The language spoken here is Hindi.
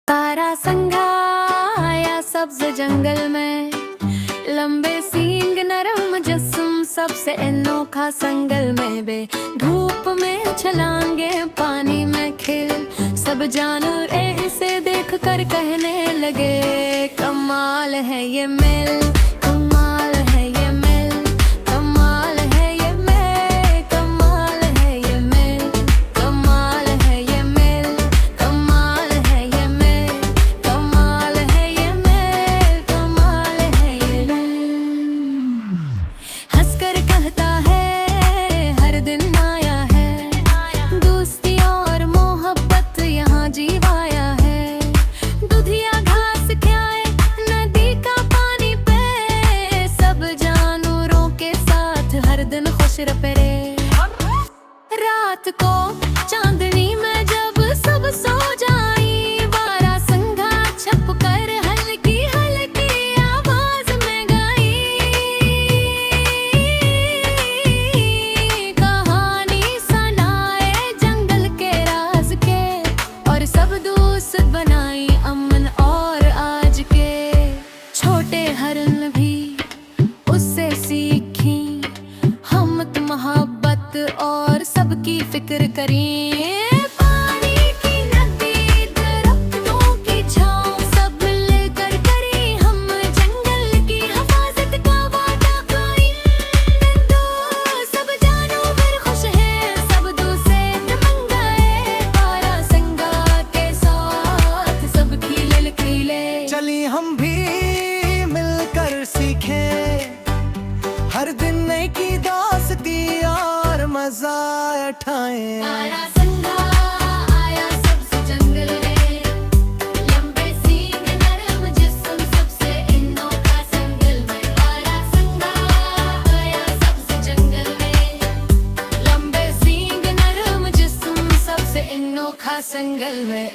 तारा संघा आया सब्ज जंगल में, लंबे सींग नरम जिस्म सबसे अनोखा संगल में बे। धूप में छलांगे पानी में खिल, सब जानवर इसे देख कर कहने लगे कमाल है ये मेल, कमाल है ये मेल, कमाल है ये मेल, कमाल है ये मेल, कमाल है ये मेल, कमाल है ये मेल, कमाल है ये मेल, कमाल है ये मेल। हंसकर कहता है हर दिन आया है, दोस्ती और मोहब्बत यहाँ जीवाया है। दुधिया घास खाए नदी का पानी पे, सब जानवरों के साथ हर दिन खुश रहे। रात को चांदनी में जब सब सो जाई, बारा संघा छप कर हल्की हल्की आवाज में गाई। कहानी सुनाए जंगल के राज के, और सब दोस्त बनाई अमन और आज के। छोटे हरन भी उससे सीखी हम तो मोहब्बत और सबकी फिक्र करें। पानी की नदी दरख्तों की छाँव, सब मिलकर करें हम जंगल की हिफाजत का वादा कायम। तो सब जानवर खुश हैं, सब दूसरे मन गए, तारा संघा के साथ सब खिले खिले। चली हम भी मिलकर सीखें, हर दिन नई की दोस्ती और मजा उठाएं। तारा संघा आया सबसे जंगल में, लंबे सींग नरम जिस्म सबसे अनोखा संगल में। तारा संघा आया सबसे जंगल में, लंबे सींग नरम जिस्म सबसे अनोखा संगल में।